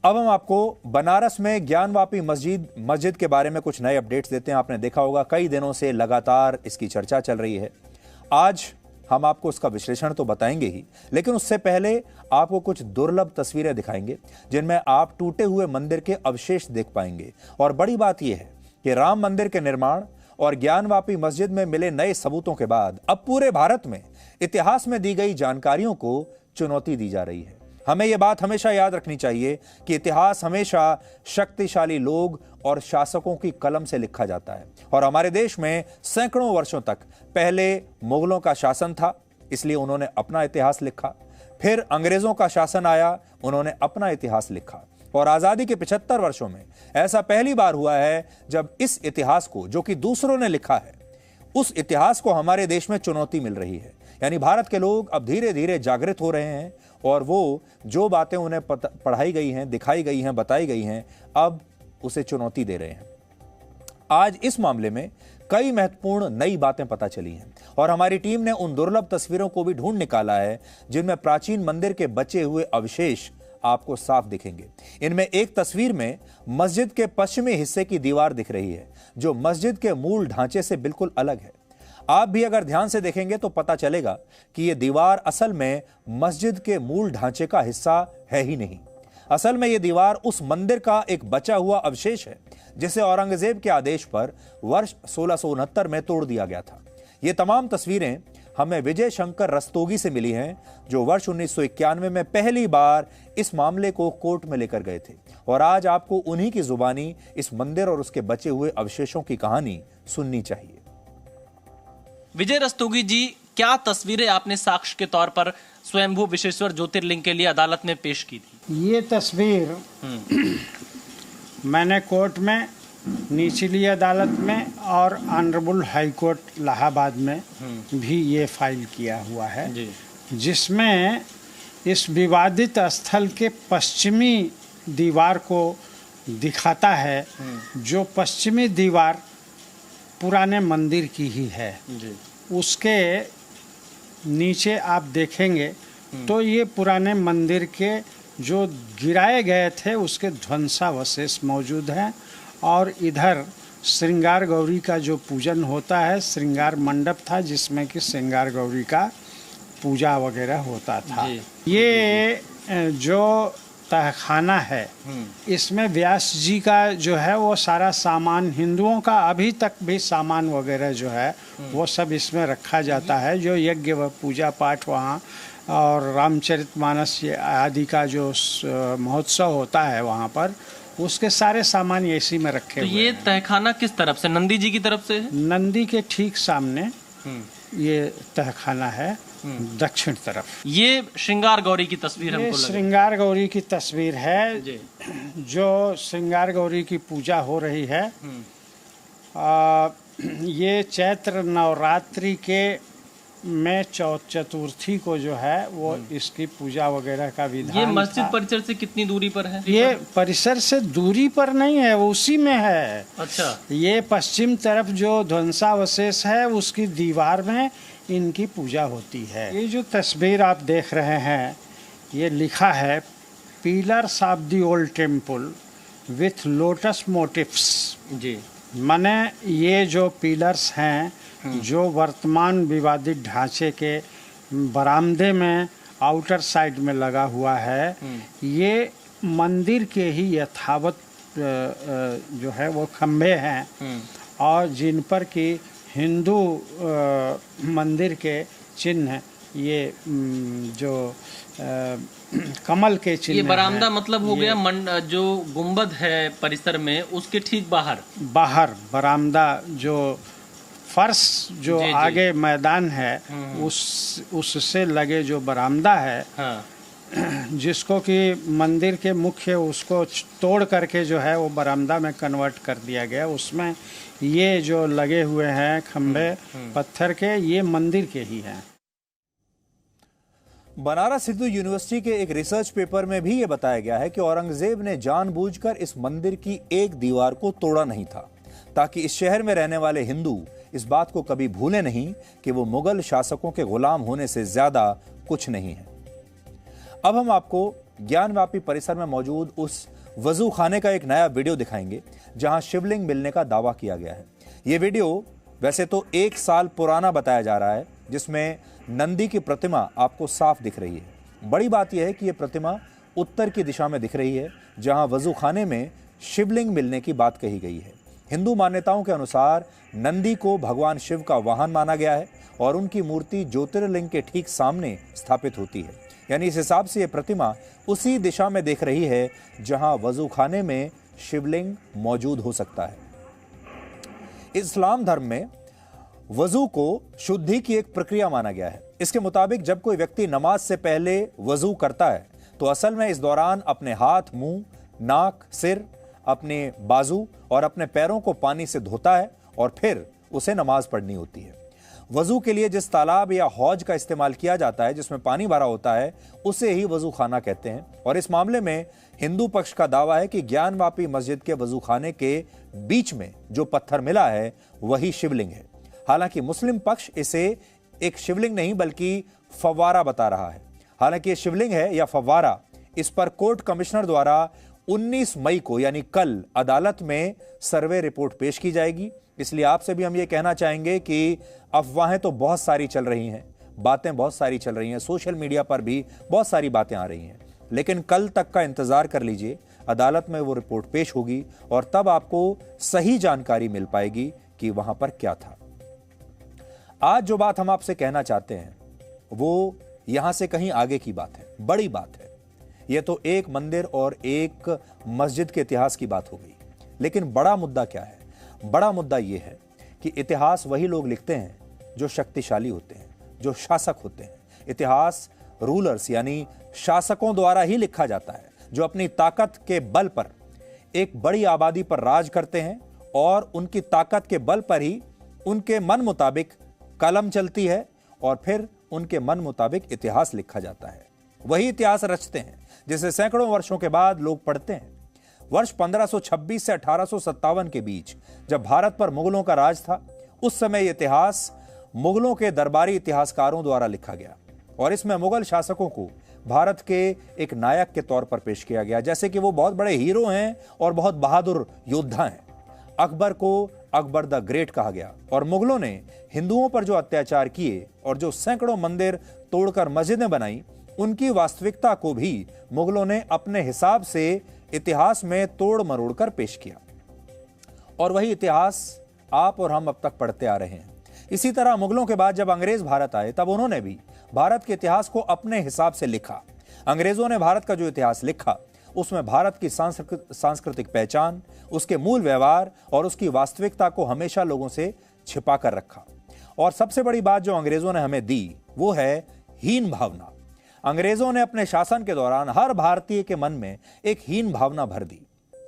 अब हम आपको बनारस में ज्ञानवापी मस्जिद के बारे में कुछ नए अपडेट्स देते हैं। आपने देखा होगा कई दिनों से लगातार इसकी चर्चा चल रही है। आज हम आपको उसका विश्लेषण तो बताएंगे ही, लेकिन उससे पहले आपको कुछ दुर्लभ तस्वीरें दिखाएंगे जिनमें आप टूटे हुए मंदिर के अवशेष देख पाएंगे। और बड़ी बात यह है कि राम मंदिर के निर्माण और ज्ञानवापी मस्जिद में मिले नए सबूतों के बाद अब पूरे भारत में इतिहास में दी गई जानकारियों को चुनौती दी जा रही है। हमें यह बात हमेशा याद रखनी चाहिए कि इतिहास हमेशा शक्तिशाली लोग और शासकों की कलम से लिखा जाता है, और हमारे देश में सैकड़ों वर्षों तक पहले मुगलों का शासन था, इसलिए उन्होंने अपना इतिहास लिखा। फिर अंग्रेजों का शासन आया, उन्होंने अपना इतिहास लिखा। और आजादी के 75 वर्षों में ऐसा पहली बार हुआ है जब इस इतिहास को, जो कि दूसरों ने लिखा है, उस इतिहास को हमारे देश में चुनौती मिल रही है। यानी भारत के लोग अब धीरे धीरे जागृत हो रहे हैं और वो जो बातें उन्हें पढ़ाई गई हैं, दिखाई गई हैं, बताई गई हैं, अब उसे चुनौती दे रहे हैं। आज इस मामले में कई महत्वपूर्ण नई बातें पता चली हैं और हमारी टीम ने उन दुर्लभ तस्वीरों को भी ढूंढ निकाला है जिनमें प्राचीन मंदिर के बचे हुए अवशेष आपको साफ दिखेंगे। इनमें एक तस्वीर में मस्जिद के पश्चिमी हिस्से की दीवार दिख रही है जो मस्जिद के मूल ढांचे से बिल्कुल अलग है। आप भी अगर ध्यान से देखेंगे तो पता चलेगा कि यह दीवार असल में मस्जिद के मूल ढांचे का हिस्सा है ही नहीं। असल में यह दीवार उस मंदिर का एक बचा हुआ अवशेष है जिसे औरंगजेब के आदेश पर वर्ष 1669 में तोड़ दिया गया था। ये तमाम तस्वीरें हमें विजय शंकर रस्तोगी से मिली हैं, जो वर्ष 1991 में पहली बार इस मामले को कोर्ट में लेकर गए थे। और आज आपको उन्हीं की जुबानी इस मंदिर और उसके बचे हुए अवशेषों की कहानी सुननी चाहिए। विजय रस्तोगी जी, क्या तस्वीरें आपने साक्ष्य के तौर पर स्वयंभू विश्वेश्वर ज्योतिर्लिंग के लिए अदालत में पेश की थी? ये तस्वीर मैंने कोर्ट में, निचली अदालत में और ऑनरेबल हाई कोर्ट इलाहाबाद में भी ये फाइल किया हुआ है जी। जिसमें इस विवादित स्थल के पश्चिमी दीवार को दिखाता है, जो पश्चिमी दीवार पुराने मंदिर की ही है जी। उसके नीचे आप देखेंगे तो ये पुराने मंदिर के जो गिराए गए थे उसके ध्वंसावशेष मौजूद हैं। और इधर श्रृंगार गौरी का जो पूजन होता है, श्रृंगार मंडप था जिसमें कि श्रृंगार गौरी का पूजा वगैरह होता था। ये जो तहखाना है, इसमें व्यास जी का जो है वो सारा सामान, हिंदुओं का अभी तक भी सामान वगैरह जो है वो सब इसमें रखा जाता है। जो यज्ञ व पूजा पाठ वहाँ और रामचरितमानस आदि का जो महोत्सव होता है वहाँ पर, उसके सारे सामान इसी में रखे हुए हैं। ये तहखाना किस तरफ से? नंदी जी की तरफ से है? नंदी के ठीक सामने ये तहखाना है, दक्षिण तरफ। ये श्रृंगार गौरी की तस्वीर हमको लगी। श्रृंगार गौरी की तस्वीर है जो श्रृंगार गौरी की पूजा हो रही है। ये चैत्र नवरात्रि के में चतुर्थी को जो है वो इसकी पूजा वगैरह का विधान। ये मस्जिद परिसर से कितनी दूरी पर है? ये परिसर से दूरी पर नहीं है, वो उसी में है। अच्छा। ये पश्चिम तरफ जो ध्वंसावशेष है उसकी दीवार में इनकी पूजा होती है। ये जो तस्वीर आप देख रहे हैं, ये लिखा है pillars of the old temple with lotus motifs जी। माने ये जो पिलर्स हैं जो वर्तमान विवादित ढांचे के बरामदे में आउटर साइड में लगा हुआ है, ये मंदिर के ही यथावत जो है वो खंभे हैं और जिन पर कि हिंदू मंदिर के चिन्ह, ये जो कमल के चिन्ह। ये बरामदा मतलब हो गया जो गुंबद है परिसर में उसके ठीक बाहर बरामदा, जो फर्श जो जी, आगे जी। मैदान है उससे लगे जो बरामदा है, जिसको कि मंदिर के मुख्य उसको तोड़ करके जो है वो बरामदा में कन्वर्ट कर दिया गया। उसमें ये जो लगे हुए हैं खंभे पत्थर के, ये मंदिर के ही हैं। बनारस हिंदू यूनिवर्सिटी के एक रिसर्च पेपर में भी ये बताया गया है कि औरंगजेब ने जानबूझकर इस मंदिर की एक दीवार को तोड़ा नहीं था ताकि इस शहर में रहने वाले हिंदू इस बात को कभी भूले नहीं कि वो मुगल शासकों के गुलाम होने से ज्यादा कुछ नहीं है। अब हम आपको ज्ञानवापी परिसर में मौजूद उस वजू खाने का एक नया वीडियो दिखाएंगे जहां शिवलिंग मिलने का दावा किया गया है। ये वीडियो वैसे तो 1 साल पुराना बताया जा रहा है, जिसमें नंदी की प्रतिमा आपको साफ दिख रही है। बड़ी बात यह है कि यह प्रतिमा उत्तर की दिशा में दिख रही है, जहां वजू खाने में शिवलिंग मिलने की बात कही गई है। हिंदू मान्यताओं के अनुसार नंदी को भगवान शिव का वाहन माना गया है और उनकी मूर्ति ज्योतिर्लिंग के ठीक सामने स्थापित होती है। यानी इस हिसाब से यह प्रतिमा उसी दिशा में देख रही है जहां वजू खाने में शिवलिंग मौजूद हो सकता है। इस्लाम धर्म में वजू को शुद्धि की एक प्रक्रिया माना गया है। इसके मुताबिक जब कोई व्यक्ति नमाज से पहले वजू करता है तो असल में इस दौरान अपने हाथ, मुंह, नाक, सिर, अपने बाजू और अपने पैरों को पानी से धोता है और फिर उसे नमाज पढ़नी होती है। वजू के लिए जिस तालाब या हौज का इस्तेमाल किया जाता है, जिसमें पानी भरा होता है, उसे ही वजू खाना कहते हैं। और इस मामले में हिंदू पक्ष का दावा है कि ज्ञानवापी मस्जिद के वजू खाने के बीच में जो पत्थर मिला है वही शिवलिंग है। हालांकि मुस्लिम पक्ष इसे एक शिवलिंग नहीं बल्कि फव्वारा बता रहा है। हालांकि ये शिवलिंग है या फव्वारा, इस पर कोर्ट कमिश्नर द्वारा 19 मई को यानी कल अदालत में सर्वे रिपोर्ट पेश की जाएगी। इसलिए आपसे भी हम ये कहना चाहेंगे कि अफवाहें तो बहुत सारी चल रही हैं, बातें बहुत सारी चल रही हैं, सोशल मीडिया पर भी बहुत सारी बातें आ रही हैं, लेकिन कल तक का इंतजार कर लीजिए। अदालत में वो रिपोर्ट पेश होगी और तब आपको सही जानकारी मिल पाएगी कि वहां पर क्या था। आज जो बात हम आपसे कहना चाहते हैं वो यहां से कहीं आगे की बात है, बड़ी बात है। यह तो एक मंदिर और एक मस्जिद के इतिहास की बात हो गई, लेकिन बड़ा मुद्दा क्या है? बड़ा मुद्दा यह है कि इतिहास वही लोग लिखते हैं जो शक्तिशाली होते हैं, जो शासक होते हैं। इतिहास रूलर्स यानी शासकों द्वारा ही लिखा जाता है, जो अपनी ताकत के बल पर एक बड़ी आबादी पर राज करते हैं और उनकी ताकत के बल पर ही उनके मन मुताबिक कलम चलती है और फिर उनके मन मुताबिक इतिहास लिखा जाता है। वही इतिहास रचते हैं जिसे सैकड़ों वर्षों के बाद लोग पढ़ते हैं। वर्ष 1526 से 1857 के बीच जब भारत पर मुगलों का राज था, उस समय यह इतिहास मुगलों के दरबारी इतिहासकारों द्वारा लिखा गया और इसमें मुगल शासकों को भारत के एक नायक के तौर पर पेश किया गया, जैसे कि वो बहुत बड़े हीरो हैं और बहुत बहादुर योद्धा हैं। अकबर को अकबर द ग्रेट कहा गया और मुगलों ने हिंदुओं पर जो अत्याचार किए और जो सैकड़ों मंदिर तोड़कर मस्जिदें बनाई, उनकी वास्तविकता को भी मुगलों ने अपने हिसाब से इतिहास में तोड़ मरोड़ कर पेश किया और वही इतिहास आप और हम अब तक पढ़ते आ रहे हैं। इसी तरह मुगलों के बाद जब अंग्रेज भारत आए, तब उन्होंने भी भारत के इतिहास को अपने हिसाब से लिखा। अंग्रेजों ने भारत का जो इतिहास लिखा, उसमें भारत की सांस्कृतिक पहचान, उसके मूल व्यवहार और उसकी वास्तविकता को हमेशा लोगों से छिपा कर रखा। और सबसे बड़ी बात जो अंग्रेजों ने हमें दी वो है हीन भावना। अंग्रेजों ने अपने शासन के दौरान हर भारतीय के मन में एक हीन भावना भर दी,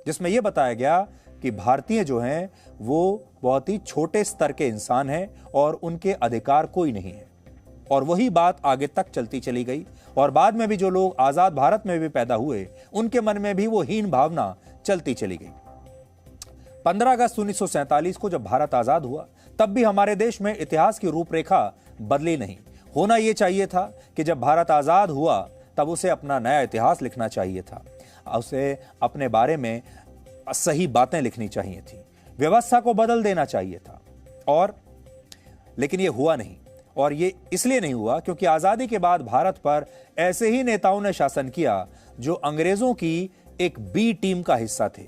जिसमें यह बताया गया कि भारतीय जो हैं वो बहुत ही छोटे स्तर के इंसान हैं और उनके अधिकार कोई नहीं है। और वही बात आगे तक चलती चली गई और बाद में भी जो लोग आजाद भारत में भी पैदा हुए, उनके मन में भी वो हीन भावना चलती चली गई। 15 अगस्त 1947 को जब भारत आजाद हुआ, तब भी हमारे देश में इतिहास की रूपरेखा बदली नहीं। होना यह चाहिए था कि जब भारत आजाद हुआ तब उसे अपना नया इतिहास लिखना चाहिए था, उसे अपने बारे में सही बातें लिखनी चाहिए थी, व्यवस्था को बदल देना चाहिए था। लेकिन यह हुआ नहीं। और ये इसलिए नहीं हुआ क्योंकि आजादी के बाद भारत पर ऐसे ही नेताओं ने शासन किया जो अंग्रेजों की एक बी टीम का हिस्सा थे।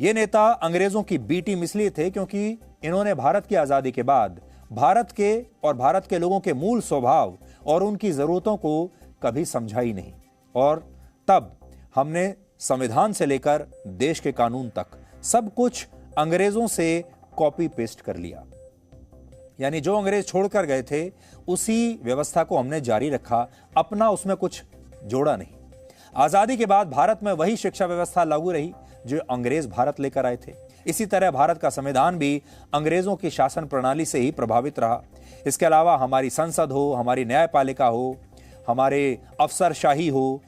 ये नेता अंग्रेजों की बी टीम इसलिए थे क्योंकि इन्होंने भारत की आजादी के बाद भारत के और भारत के लोगों के मूल स्वभाव और उनकी जरूरतों को कभी समझा ही नहीं। और तब हमने संविधान से लेकर देश के कानून तक सब कुछ अंग्रेजों से कॉपी पेस्ट कर लिया। यानी जो अंग्रेज छोड़कर गए थे उसी व्यवस्था को हमने जारी रखा, अपना उसमें कुछ जोड़ा नहीं। आजादी के बाद भारत में वही शिक्षा व्यवस्था लागू रही जो अंग्रेज भारत लेकर आए थे। इसी तरह भारत का संविधान भी अंग्रेजों की शासन प्रणाली से ही प्रभावित रहा। इसके अलावा हमारी संसद हो, हमारी न्यायपालिका हो, हमारे अफसरशाही हो,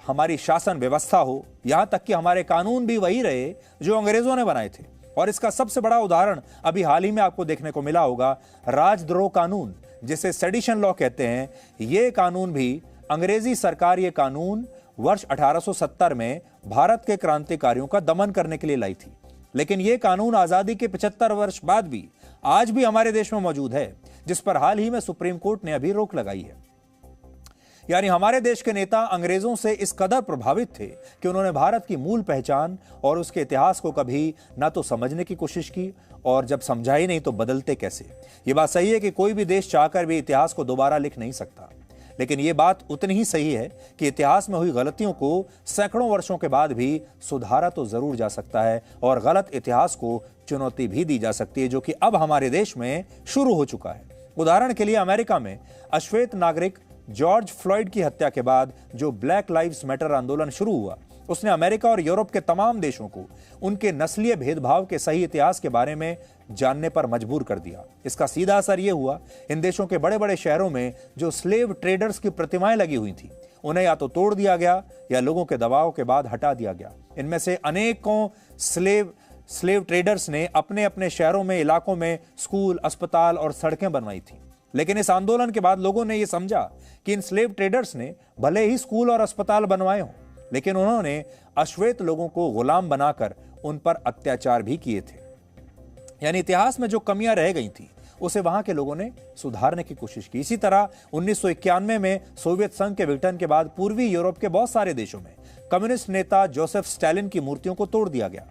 हमारी शासन व्यवस्था हो, यहां तक कि हमारे कानून भी वही रहे जो अंग्रेजों ने बनाए थे। और इसका सबसे बड़ा उदाहरण अभी हाल ही में आपको देखने को मिला होगा, राजद्रोह कानून जिसे सेडिशन लॉ कहते हैं। यह कानून भी अंग्रेजी सरकार ये कानून वर्ष 1870 में भारत के क्रांतिकारियों का दमन करने के लिए लाई थी, लेकिन यह कानून आजादी के 75 वर्ष बाद भी आज भी हमारे देश में मौजूद है, जिस पर हाल ही में सुप्रीम कोर्ट ने अभी रोक लगाई है। यानी हमारे देश के नेता अंग्रेजों से इस कदर प्रभावित थे कि उन्होंने भारत की मूल पहचान और उसके इतिहास को कभी ना तो समझने की कोशिश की, और जब समझा ही नहीं तो बदलते कैसे। ये बात सही है कि कोई भी देश चाहकर भी इतिहास को दोबारा लिख नहीं सकता, लेकिन यह बात उतनी ही सही है कि इतिहास में हुई गलतियों को सैकड़ों वर्षों के बाद भी सुधारा तो जरूर जा सकता है, और गलत इतिहास को चुनौती भी दी जा सकती है, जो कि अब हमारे देश में शुरू हो चुका है। उदाहरण के लिए अमेरिका में अश्वेत नागरिक जॉर्ज फ्लॉयड की हत्या के बाद जो ब्लैक लाइव्स मैटर आंदोलन शुरू हुआ, उसने अमेरिका और यूरोप के तमाम देशों को उनके नस्लीय भेदभाव के सही इतिहास के बारे में जानने पर मजबूर कर दिया। इसका सीधा असर यह हुआ, इन देशों के बड़े बड़े शहरों में जो स्लेव ट्रेडर्स की प्रतिमाएं लगी हुई थी, उन्हें या तो तोड़ दिया गया या लोगों के दबाव के बाद हटा दिया गया। इनमें से अनेकों स्लेव ट्रेडर्स ने अपने अपने शहरों में, इलाकों में स्कूल, अस्पताल और सड़कें बनवाई थी। लेकिन इस आंदोलन के बाद लोगों ने यह समझा कि इन स्लेव ट्रेडर्स ने भले ही स्कूल और अस्पताल बनवाए हों, लेकिन उन्होंने अश्वेत लोगों को गुलाम बनाकर उन पर अत्याचार भी किए थे। यानी इतिहास में जो कमियां रह गई थी उसे वहां के लोगों ने सुधारने की कोशिश की। इसी तरह 1991 में सोवियत संघ के विघटन के बाद पूर्वी यूरोप के बहुत सारे देशों में कम्युनिस्ट नेता जोसेफ स्टालिन की मूर्तियों को तोड़ दिया गया।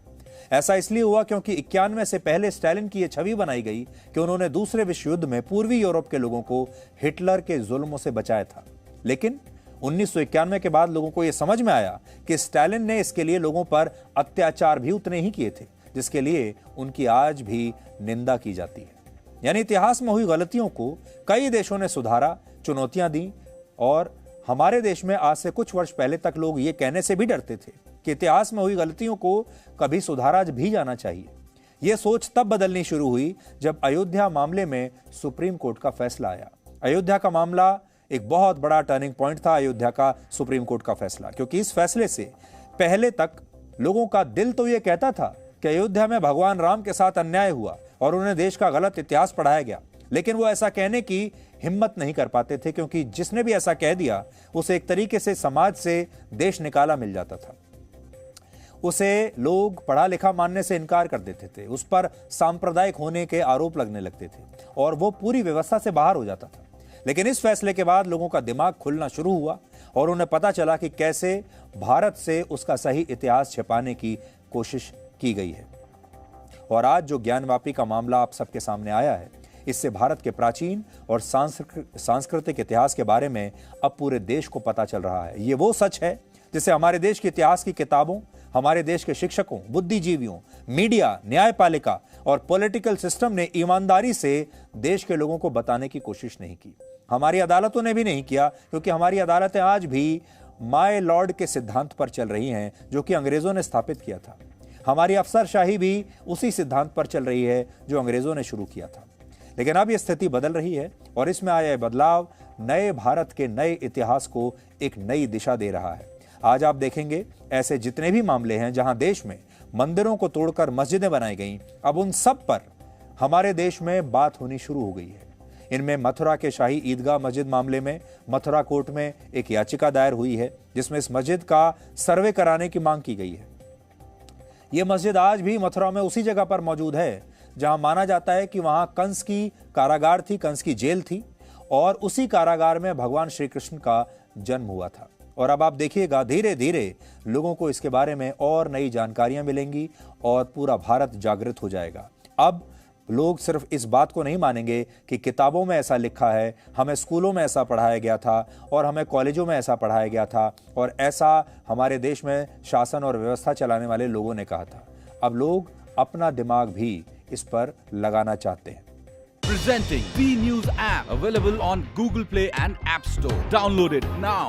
ऐसा इसलिए हुआ क्योंकि 91 से पहले स्टालिन की यह छवि बनाई गई कि उन्होंने दूसरे विश्व युद्ध में पूर्वी यूरोप के लोगों को हिटलर के जुल्मों से बचाया था। लेकिन 1991 के बाद लोगों को यह समझ में आया कि स्टालिन ने इसके लिए लोगों पर अत्याचार भी उतने ही किए थे जिसके लिए उनकी आज भी निंदा की जाती है। यानी इतिहास में हुई गलतियों को कई देशों ने सुधारा, चुनौतियां दी, और हमारे देश में आज से कुछ वर्ष पहले तक लोग ये कहने से भी डरते थे कि इतिहास में हुई गलतियों को कभी सुधारा भी जाना चाहिए। यह सोच तब बदलनी शुरू हुई जब अयोध्या मामले में सुप्रीम कोर्ट का फैसला आया। अयोध्या का मामला एक बहुत बड़ा टर्निंग पॉइंट था, अयोध्या का सुप्रीम कोर्ट का फैसला, क्योंकि इस फैसले से पहले तक लोगों का दिल तो यह कहता था कि अयोध्या में भगवान राम के साथ अन्याय हुआ और उन्हें देश का गलत इतिहास पढ़ाया गया, लेकिन वो ऐसा कहने की हिम्मत नहीं कर पाते थे, क्योंकि जिसने भी ऐसा कह दिया उसे एक तरीके से समाज से देश निकाला मिल जाता था। उसे लोग पढ़ा लिखा मानने से इनकार कर देते थे, उस पर सांप्रदायिक होने के आरोप लगने लगते थे और वो पूरी व्यवस्था से बाहर हो जाता था। लेकिन इस फैसले के बाद लोगों का दिमाग खुलना शुरू हुआ और उन्हें पता चला कि कैसे भारत से उसका सही इतिहास छिपाने की कोशिश की गई है। और आज जो ज्ञानवापी का मामला आप सबके सामने आया है, इससे भारत के प्राचीन और सांस्कृतिक इतिहास के बारे में अब पूरे देश को पता चल रहा है। ये वो सच है जिसे हमारे देश के इतिहास की किताबों, हमारे देश के शिक्षकों, बुद्धिजीवियों, मीडिया, न्यायपालिका और पॉलिटिकल सिस्टम ने ईमानदारी से देश के लोगों को बताने की कोशिश नहीं की। हमारी अदालतों ने भी नहीं किया, क्योंकि हमारी अदालतें आज भी माय लॉर्ड के सिद्धांत पर चल रही हैं, जो कि अंग्रेजों ने स्थापित किया था। हमारी अफसरशाही भी उसी सिद्धांत पर चल रही है जो अंग्रेजों ने शुरू किया था। लेकिन अब यह स्थिति बदल रही है और इसमें आया बदलाव नए भारत के नए इतिहास को एक नई दिशा दे रहा है। आज आप देखेंगे ऐसे जितने भी मामले हैं जहां देश में मंदिरों को तोड़कर मस्जिदें बनाई गईं, अब उन सब पर हमारे देश में बात होनी शुरू हो गई है। इनमें मथुरा के शाही ईदगाह मस्जिद मामले में मथुरा कोर्ट में एक याचिका दायर हुई है, जिसमें इस मस्जिद का सर्वे कराने की मांग की गई है। यह मस्जिद आज भी मथुरा में उसी जगह पर मौजूद है जहां माना जाता है कि वहां कंस की कारागार थी, कंस की जेल थी, और उसी कारागार में भगवान श्री कृष्ण का जन्म हुआ था। और अब आप देखिएगा धीरे धीरे लोगों को इसके बारे में और नई जानकारियां मिलेंगी और पूरा भारत जागृत हो जाएगा। अब लोग सिर्फ इस बात को नहीं मानेंगे कि किताबों में ऐसा लिखा है, हमें स्कूलों में ऐसा पढ़ाया गया था और हमें कॉलेजों में ऐसा पढ़ाया गया था और ऐसा हमारे देश में शासन और व्यवस्था चलाने वाले लोगों ने कहा था। अब लोग अपना दिमाग भी इस पर लगाना चाहते हैं। Presenting B News app available on Google Play and App Store. Download it now.